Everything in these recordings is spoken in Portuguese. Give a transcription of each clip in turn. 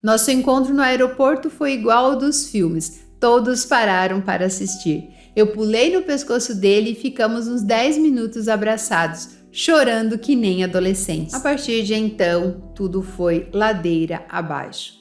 Nosso encontro no aeroporto foi igual ao dos filmes. Todos pararam para assistir. Eu pulei no pescoço dele e ficamos uns 10 minutos abraçados, chorando que nem adolescentes. A partir de então, tudo foi ladeira abaixo.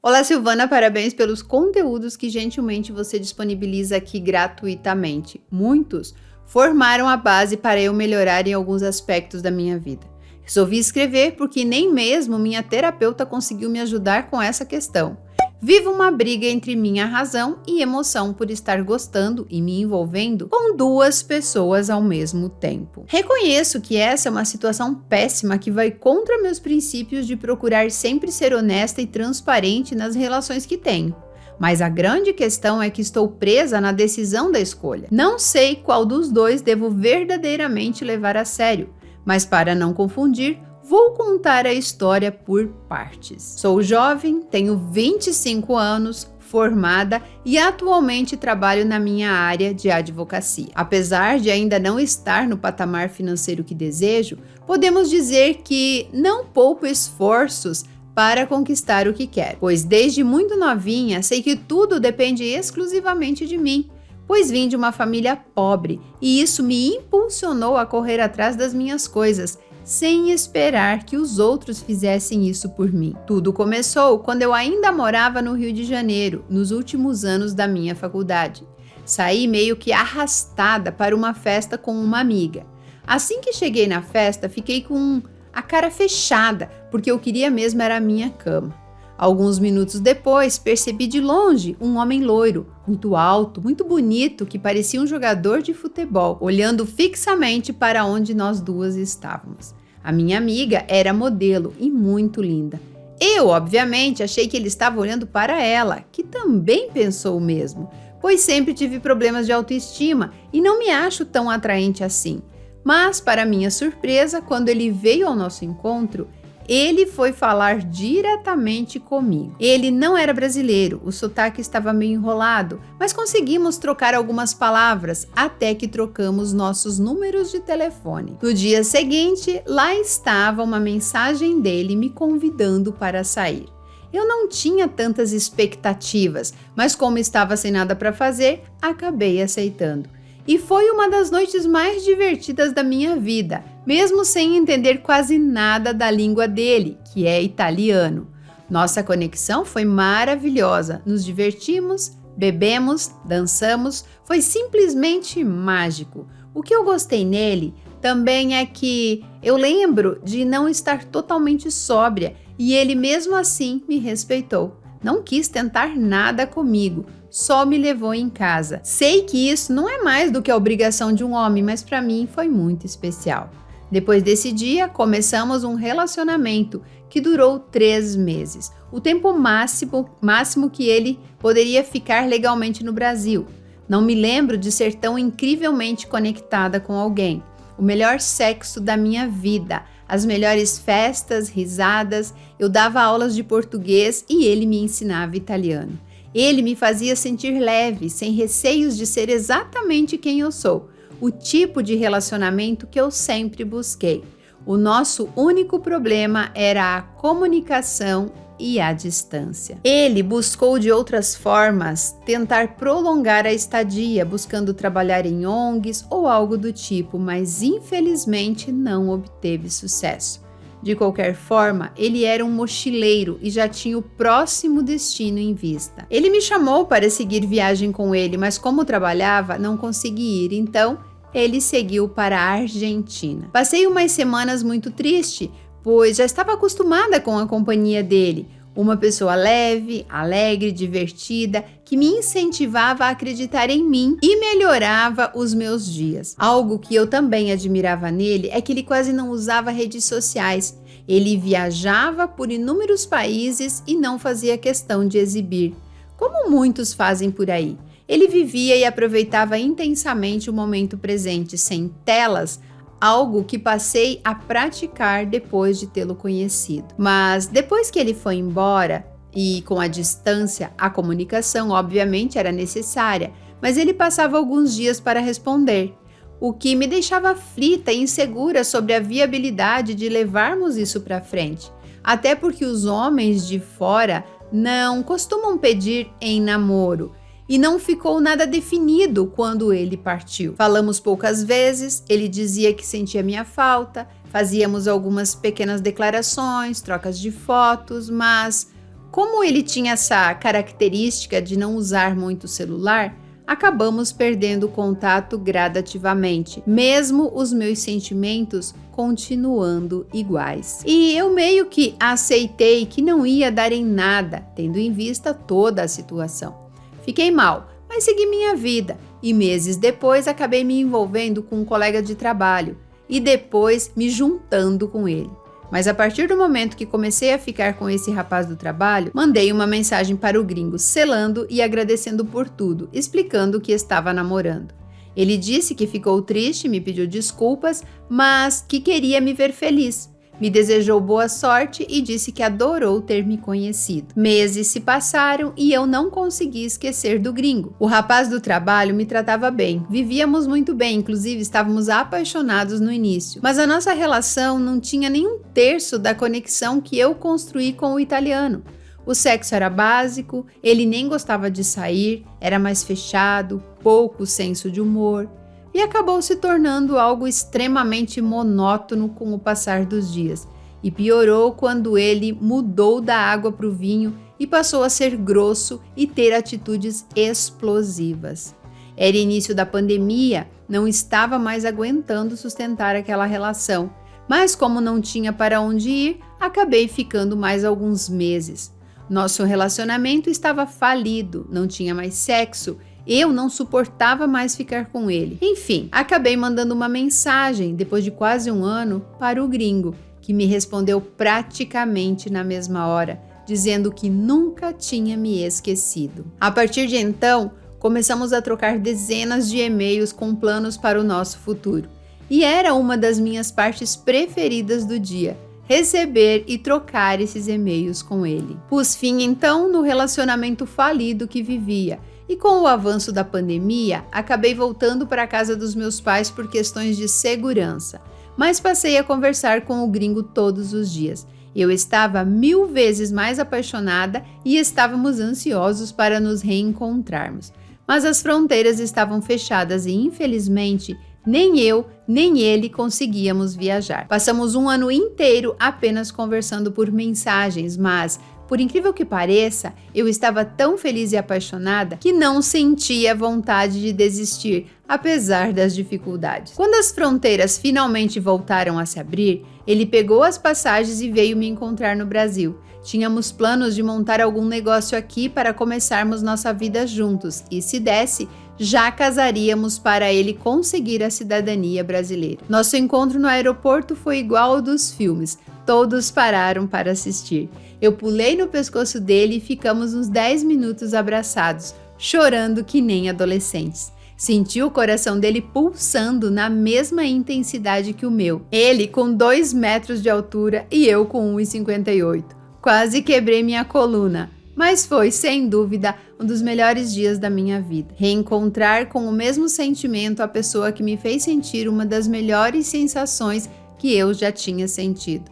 Olá, Silvana, parabéns pelos conteúdos que gentilmente você disponibiliza aqui gratuitamente. Muitos formaram a base para eu melhorar em alguns aspectos da minha vida. Resolvi escrever porque nem mesmo minha terapeuta conseguiu me ajudar com essa questão. Vivo uma briga entre minha razão e emoção por estar gostando e me envolvendo com duas pessoas ao mesmo tempo. Reconheço que essa é uma situação péssima que vai contra meus princípios de procurar sempre ser honesta e transparente nas relações que tenho. Mas a grande questão é que estou presa na decisão da escolha. Não sei qual dos dois devo verdadeiramente levar a sério, mas para não confundir, vou contar a história por partes. Sou jovem, tenho 25 anos, formada e atualmente trabalho na minha área de advocacia. Apesar de ainda não estar no patamar financeiro que desejo, podemos dizer que não poupo esforços para conquistar o que quero, pois desde muito novinha sei que tudo depende exclusivamente de mim, pois vim de uma família pobre e isso me impulsionou a correr atrás das minhas coisas, sem esperar que os outros fizessem isso por mim. Tudo começou quando eu ainda morava no Rio de Janeiro, nos últimos anos da minha faculdade. Saí meio que arrastada para uma festa com uma amiga. Assim que cheguei na festa, fiquei com a cara fechada, porque eu queria mesmo era a minha cama. Alguns minutos depois, percebi de longe um homem loiro, muito alto, muito bonito, que parecia um jogador de futebol, olhando fixamente para onde nós duas estávamos. A minha amiga era modelo e muito linda. Eu, obviamente, achei que ele estava olhando para ela, que também pensou o mesmo, pois sempre tive problemas de autoestima e não me acho tão atraente assim. Mas, para minha surpresa, quando ele veio ao nosso encontro, ele foi falar diretamente comigo. Ele não era brasileiro, o sotaque estava meio enrolado, mas conseguimos trocar algumas palavras até que trocamos nossos números de telefone. No dia seguinte, lá estava uma mensagem dele me convidando para sair. Eu não tinha tantas expectativas, mas como estava sem nada para fazer, acabei aceitando. E foi uma das noites mais divertidas da minha vida, mesmo sem entender quase nada da língua dele, que é italiano. Nossa conexão foi maravilhosa, nos divertimos, bebemos, dançamos, foi simplesmente mágico. O que eu gostei nele também é que eu lembro de não estar totalmente sóbria e ele mesmo assim me respeitou. Não quis tentar nada comigo, só me levou em casa. Sei que isso não é mais do que a obrigação de um homem, mas para mim foi muito especial. Depois desse dia, começamos um relacionamento que durou 3 meses, o tempo máximo que ele poderia ficar legalmente no Brasil. Não me lembro de ser tão incrivelmente conectada com alguém. O melhor sexo da minha vida, as melhores festas, risadas, eu dava aulas de português e ele me ensinava italiano. Ele me fazia sentir leve, sem receios de ser exatamente quem eu sou, o tipo de relacionamento que eu sempre busquei. O nosso único problema era a comunicação e a distância. Ele buscou de outras formas tentar prolongar a estadia, buscando trabalhar em ONGs ou algo do tipo, mas infelizmente não obteve sucesso. De qualquer forma, ele era um mochileiro e já tinha o próximo destino em vista. Ele me chamou para seguir viagem com ele, mas como trabalhava, não consegui ir, então ele seguiu para a Argentina. Passei umas semanas muito triste, pois já estava acostumada com a companhia dele. Uma pessoa leve, alegre, divertida, que me incentivava a acreditar em mim e melhorava os meus dias. Algo que eu também admirava nele é que ele quase não usava redes sociais. Ele viajava por inúmeros países e não fazia questão de exibir, como muitos fazem por aí. Ele vivia e aproveitava intensamente o momento presente, sem telas, algo que passei a praticar depois de tê-lo conhecido. Mas depois que ele foi embora, E com a distância, a comunicação obviamente era necessária, mas ele passava alguns dias para responder, o que me deixava aflita e insegura sobre a viabilidade de levarmos isso para frente. Até porque os homens de fora não costumam pedir em namoro e não ficou nada definido quando ele partiu. Falamos poucas vezes, ele dizia que sentia minha falta, fazíamos algumas pequenas declarações, trocas de fotos, mas como ele tinha essa característica de não usar muito o celular, acabamos perdendo o contato gradativamente, mesmo os meus sentimentos continuando iguais. E eu meio que aceitei que não ia dar em nada, tendo em vista toda a situação. Fiquei mal, mas segui minha vida e meses depois acabei me envolvendo com um colega de trabalho e depois me juntando com ele. Mas a partir do momento que comecei a ficar com esse rapaz do trabalho, mandei uma mensagem para o gringo, selando e agradecendo por tudo, explicando que estava namorando. Ele disse que ficou triste, me pediu desculpas, mas que queria me ver feliz. Me desejou boa sorte e disse que adorou ter me conhecido. Meses se passaram e eu não consegui esquecer do gringo. O rapaz do trabalho me tratava bem, vivíamos muito bem, inclusive estávamos apaixonados no início. Mas a nossa relação não tinha nem um terço da conexão que eu construí com o italiano. O sexo era básico, ele nem gostava de sair, era mais fechado, pouco senso de humor. E acabou se tornando algo extremamente monótono com o passar dos dias. E piorou quando ele mudou da água para o vinho e passou a ser grosso e ter atitudes explosivas. Era início da pandemia, não estava mais aguentando sustentar aquela relação. Mas como não tinha para onde ir, acabei ficando mais alguns meses. Nosso relacionamento estava falido, não tinha mais sexo. Eu não suportava mais ficar com ele. Enfim, acabei mandando uma mensagem, depois de quase um ano, para o gringo, que me respondeu praticamente na mesma hora, dizendo que nunca tinha me esquecido. A partir de então, começamos a trocar dezenas de e-mails com planos para o nosso futuro. E era uma das minhas partes preferidas do dia, receber e trocar esses e-mails com ele. Pus fim então no relacionamento falido que vivia, e com o avanço da pandemia, acabei voltando para a casa dos meus pais por questões de segurança, mas passei a conversar com o gringo todos os dias. Eu estava 1000 vezes mais apaixonada e estávamos ansiosos para nos reencontrarmos. Mas as fronteiras estavam fechadas e, infelizmente, nem eu, nem ele conseguíamos viajar. Passamos um ano inteiro apenas conversando por mensagens, mas, por incrível que pareça, eu estava tão feliz e apaixonada que não sentia vontade de desistir, apesar das dificuldades. Quando as fronteiras finalmente voltaram a se abrir, ele pegou as passagens e veio me encontrar no Brasil. Tínhamos planos de montar algum negócio aqui para começarmos nossa vida juntos e, se desse, já casaríamos para ele conseguir a cidadania brasileira. Nosso encontro no aeroporto foi igual ao dos filmes. Todos pararam para assistir. Eu pulei no pescoço dele e ficamos uns 10 minutos abraçados, chorando que nem adolescentes. Senti o coração dele pulsando na mesma intensidade que o meu. Ele com 2 metros de altura e eu com 1,58. Quase quebrei minha coluna, mas foi, sem dúvida, um dos melhores dias da minha vida. Reencontrar com o mesmo sentimento a pessoa que me fez sentir uma das melhores sensações que eu já tinha sentido.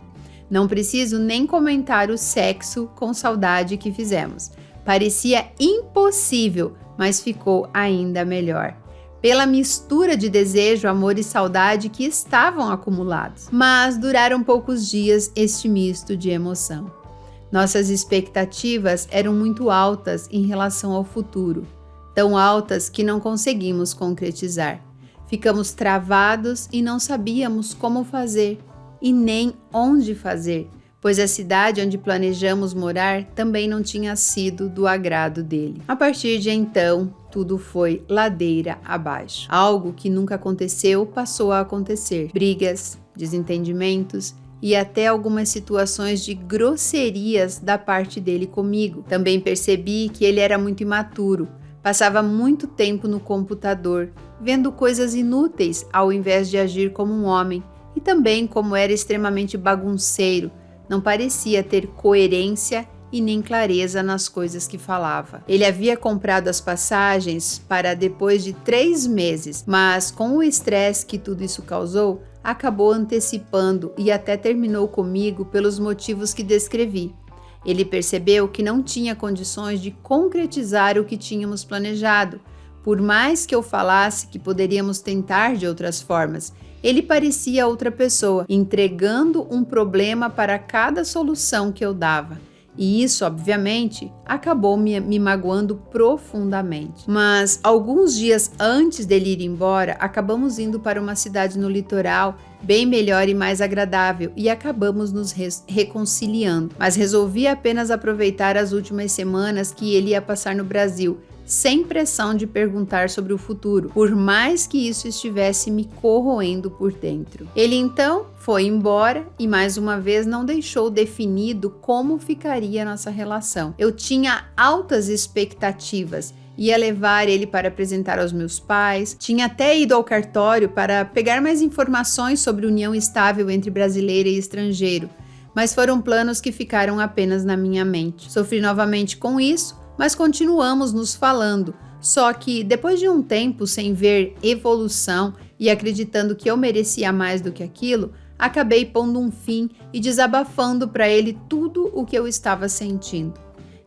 Não preciso nem comentar o sexo com saudade que fizemos. Parecia impossível, mas ficou ainda melhor. Pela mistura de desejo, amor e saudade que estavam acumulados. Mas duraram poucos dias este misto de emoção. Nossas expectativas eram muito altas em relação ao futuro, tão altas que não conseguimos concretizar. Ficamos travados e não sabíamos como fazer e nem onde fazer, pois a cidade onde planejamos morar também não tinha sido do agrado dele. A partir de então, tudo foi ladeira abaixo. Algo que nunca aconteceu passou a acontecer. Brigas, desentendimentos e até algumas situações de grosserias da parte dele comigo. Também percebi que ele era muito imaturo, passava muito tempo no computador, vendo coisas inúteis ao invés de agir como um homem, e também como era extremamente bagunceiro, não parecia ter coerência e nem clareza nas coisas que falava. Ele havia comprado as passagens para depois de 3 meses, mas com o estresse que tudo isso causou, acabou antecipando e até terminou comigo pelos motivos que descrevi. Ele percebeu que não tinha condições de concretizar o que tínhamos planejado. Por mais que eu falasse que poderíamos tentar de outras formas, ele parecia outra pessoa, entregando um problema para cada solução que eu dava. E isso, obviamente, acabou me magoando profundamente. Mas, alguns dias antes dele ir embora, acabamos indo para uma cidade no litoral, bem melhor e mais agradável, e acabamos nos reconciliando. Mas resolvi apenas aproveitar as últimas semanas que ele ia passar no Brasil, sem pressão de perguntar sobre o futuro, por mais que isso estivesse me corroendo por dentro. Ele então foi embora e mais uma vez não deixou definido como ficaria a nossa relação. Eu tinha altas expectativas. Ia levar ele para apresentar aos meus pais, tinha até ido ao cartório para pegar mais informações sobre união estável entre brasileiro e estrangeiro, mas foram planos que ficaram apenas na minha mente. Sofri novamente com isso, mas continuamos nos falando, só que depois de um tempo sem ver evolução e acreditando que eu merecia mais do que aquilo, acabei pondo um fim e desabafando para ele tudo o que eu estava sentindo.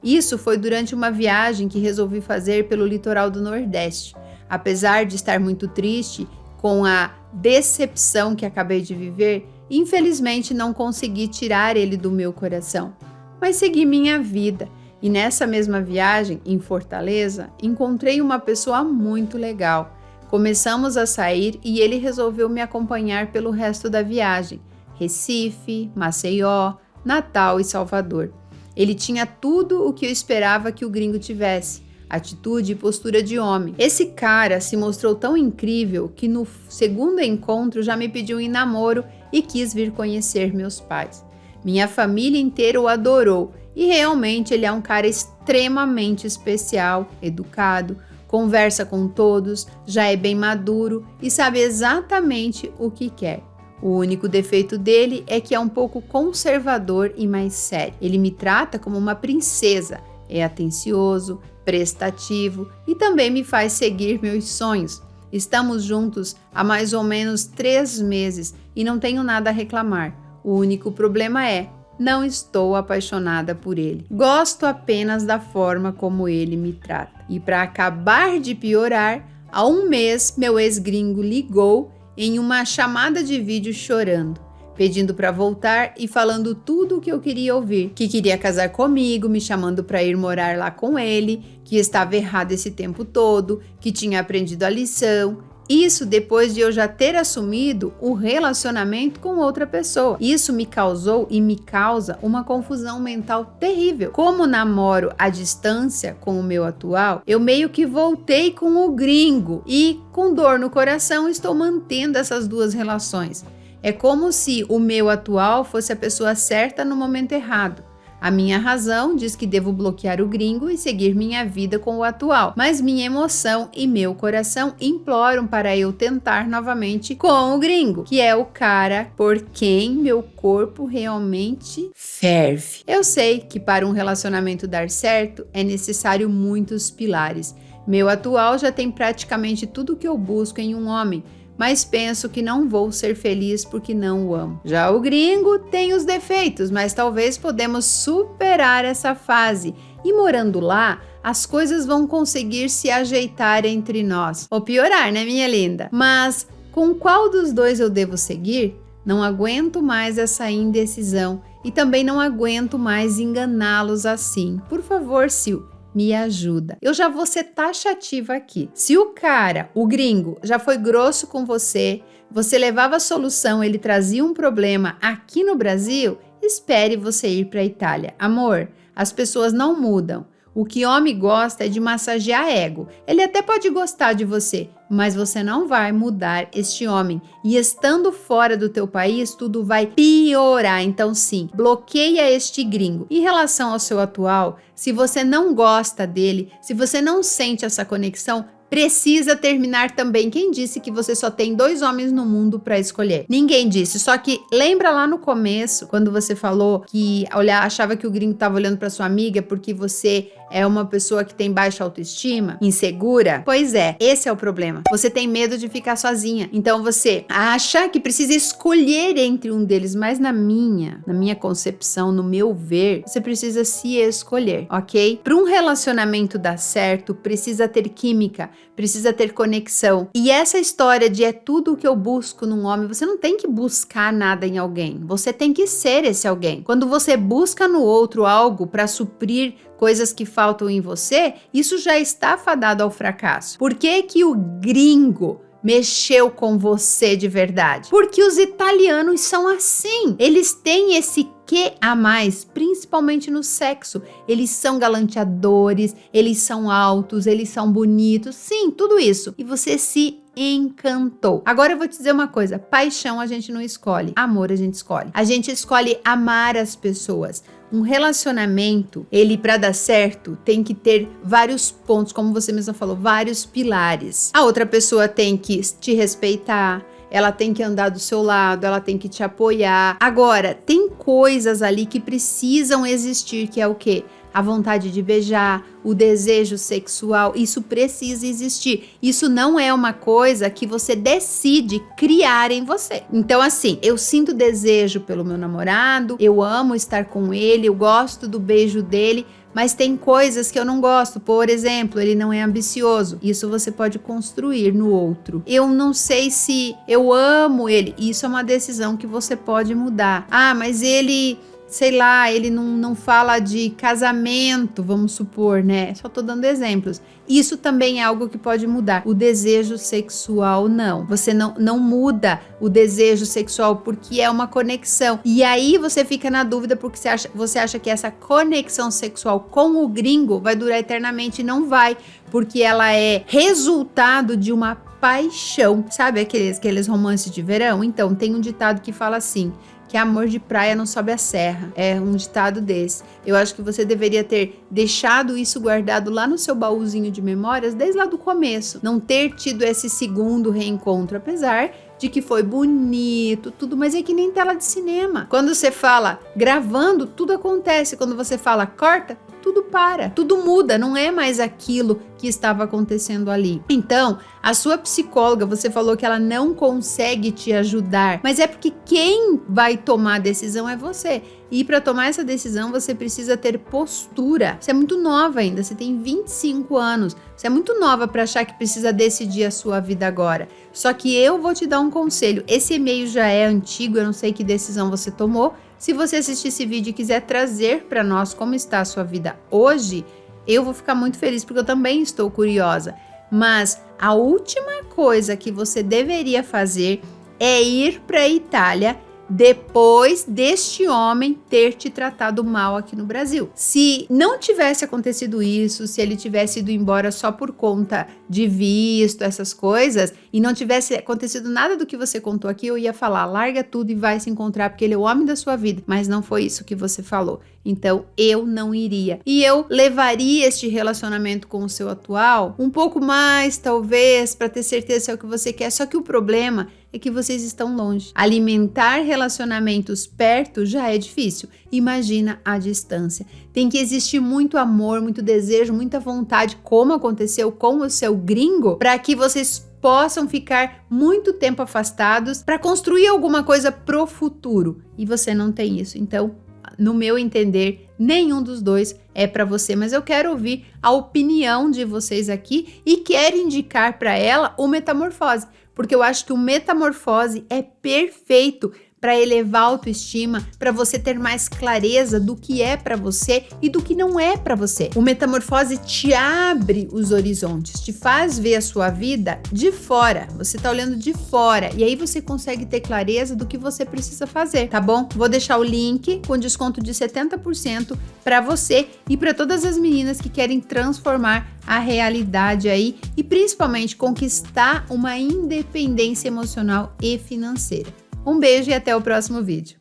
Isso foi durante uma viagem que resolvi fazer pelo litoral do Nordeste. Apesar de estar muito triste com a decepção que acabei de viver, infelizmente não consegui tirar ele do meu coração, mas segui minha vida. E nessa mesma viagem, em Fortaleza, encontrei uma pessoa muito legal. Começamos a sair e ele resolveu me acompanhar pelo resto da viagem. Recife, Maceió, Natal e Salvador. Ele tinha tudo o que eu esperava que o gringo tivesse. Atitude e postura de homem. Esse cara se mostrou tão incrível que no segundo encontro já me pediu em namoro e quis vir conhecer meus pais. Minha família inteira o adorou. E realmente ele é um cara extremamente especial, educado, conversa com todos, já é bem maduro e sabe exatamente o que quer. O único defeito dele é que é um pouco conservador e mais sério. Ele me trata como uma princesa, é atencioso, prestativo e também me faz seguir meus sonhos. Estamos juntos há mais ou menos 3 meses e não tenho nada a reclamar. O único problema é não estou apaixonada por ele. Gosto apenas da forma como ele me trata. E para acabar de piorar, há 1 mês meu ex-gringo ligou em uma chamada de vídeo chorando, pedindo para voltar e falando tudo o que eu queria ouvir, que queria casar comigo, me chamando para ir morar lá com ele, que estava errado esse tempo todo, que tinha aprendido a lição. Isso depois de eu já ter assumido o relacionamento com outra pessoa. Isso me causou e me causa uma confusão mental terrível. Como namoro à distância com o meu atual, eu meio que voltei com o gringo e, com dor no coração, estou mantendo essas 2 relações. É como se o meu atual fosse a pessoa certa no momento errado. A minha razão diz que devo bloquear o gringo e seguir minha vida com o atual, mas minha emoção e meu coração imploram para eu tentar novamente com o gringo, que é o cara por quem meu corpo realmente ferve. Eu sei que para um relacionamento dar certo é necessário muitos pilares. Meu atual já tem praticamente tudo que eu busco em um homem, mas penso que não vou ser feliz porque não o amo. Já o gringo tem os defeitos, mas talvez podemos superar essa fase e morando lá, as coisas vão conseguir se ajeitar entre nós. Ou piorar, né, minha linda? Mas com qual dos 2 eu devo seguir? Não aguento mais essa indecisão e também não aguento mais enganá-los assim. Por favor, Sil, me ajuda. Eu já vou ser taxativa aqui. Se o cara, o gringo, já foi grosso com você, você levava a solução, ele trazia um problema aqui no Brasil, espere você ir para a Itália. Amor, as pessoas não mudam. O que homem gosta é de massagear ego. Ele até pode gostar de você, mas você não vai mudar este homem. E estando fora do teu país, tudo vai piorar. Então sim, bloqueia este gringo. Em relação ao seu atual, se você não gosta dele, se você não sente essa conexão, precisa terminar também. Quem disse que você só tem 2 homens no mundo para escolher? Ninguém disse. Só que lembra lá no começo, quando você falou que achava que o gringo tava olhando para sua amiga porque você é uma pessoa que tem baixa autoestima, insegura? Pois é, esse é o problema. Você tem medo de ficar sozinha. Então você acha que precisa escolher entre um deles, mas na minha concepção, no meu ver, você precisa se escolher, ok? Para um relacionamento dar certo, precisa ter química, precisa ter conexão. E essa história de é tudo o que eu busco num homem, você não tem que buscar nada em alguém. Você tem que ser esse alguém. Quando você busca no outro algo para suprir coisas que faltam em você, isso já está fadado ao fracasso. Por que que o gringo mexeu com você de verdade? Porque os italianos são assim. Eles têm esse quê a mais, principalmente no sexo. Eles são galanteadores, eles são altos, eles são bonitos. Sim, tudo isso. E você se encantou. Agora eu vou te dizer uma coisa. Paixão a gente não escolhe. Amor a gente escolhe. A gente escolhe amar as pessoas. Um relacionamento, ele para dar certo, tem que ter vários pontos, como você mesma falou, vários pilares. A outra pessoa tem que te respeitar, ela tem que andar do seu lado, ela tem que te apoiar. Agora, tem coisas ali que precisam existir, que é o quê? A vontade de beijar, o desejo sexual, isso precisa existir. Isso não é uma coisa que você decide criar em você. Então, assim, eu sinto desejo pelo meu namorado, eu amo estar com ele, eu gosto do beijo dele, mas tem coisas que eu não gosto. Por exemplo, ele não é ambicioso. Isso você pode construir no outro. Eu não sei se eu amo ele. Isso é uma decisão que você pode mudar. Ah, mas ele... sei lá, ele não fala de casamento, vamos supor, né? Só tô dando exemplos. Isso também é algo que pode mudar. O desejo sexual, não. Você não muda o desejo sexual porque é uma conexão. E aí você fica na dúvida porque você acha que essa conexão sexual com o gringo vai durar eternamente. Não vai, porque ela é resultado de uma paixão. Sabe aqueles romances de verão? Então, tem um ditado que fala assim... que amor de praia não sobe a serra. É um ditado desse. Eu acho que você deveria ter deixado isso guardado lá no seu baúzinho de memórias desde lá do começo. Não ter tido esse segundo reencontro, apesar de que foi bonito, tudo, mas é que nem tela de cinema. Quando você fala gravando, tudo acontece. Quando você fala corta, tudo para, tudo muda, não é mais aquilo que estava acontecendo ali. Então, a sua psicóloga, você falou que ela não consegue te ajudar, mas é porque quem vai tomar a decisão é você. E para tomar essa decisão, você precisa ter postura. Você é muito nova ainda, você tem 25 anos. Você é muito nova para achar que precisa decidir a sua vida agora. Só que eu vou te dar um conselho. Esse e-mail já é antigo, eu não sei que decisão você tomou. Se você assistir esse vídeo e quiser trazer para nós como está a sua vida hoje, eu vou ficar muito feliz porque eu também estou curiosa. Mas a última coisa que você deveria fazer é ir para a Itália depois deste homem ter te tratado mal aqui no Brasil. Se não tivesse acontecido isso, se ele tivesse ido embora só por conta de visto, essas coisas, e não tivesse acontecido nada do que você contou aqui, eu ia falar, larga tudo e vai se encontrar, porque ele é o homem da sua vida. Mas não foi isso que você falou. Então, eu não iria. E eu levaria este relacionamento com o seu atual um pouco mais, talvez, para ter certeza se é o que você quer. Só que o problema é que vocês estão longe. Alimentar relacionamentos perto já é difícil. Imagina a distância. Tem que existir muito amor, muito desejo, muita vontade, como aconteceu com o seu gringo, para que vocês possam ficar muito tempo afastados para construir alguma coisa pro futuro. E você não tem isso. Então, no meu entender, nenhum dos dois é para você, mas eu quero ouvir a opinião de vocês aqui e quero indicar para ela o Metamorfose, porque eu acho que o Metamorfose é perfeito para elevar a autoestima, para você ter mais clareza do que é para você e do que não é para você. O Metamorfose te abre os horizontes, te faz ver a sua vida de fora. Você tá olhando de fora e aí você consegue ter clareza do que você precisa fazer, tá bom? Vou deixar o link com desconto de 70% para você e para todas as meninas que querem transformar a realidade aí e principalmente conquistar uma independência emocional e financeira. Um beijo e até o próximo vídeo.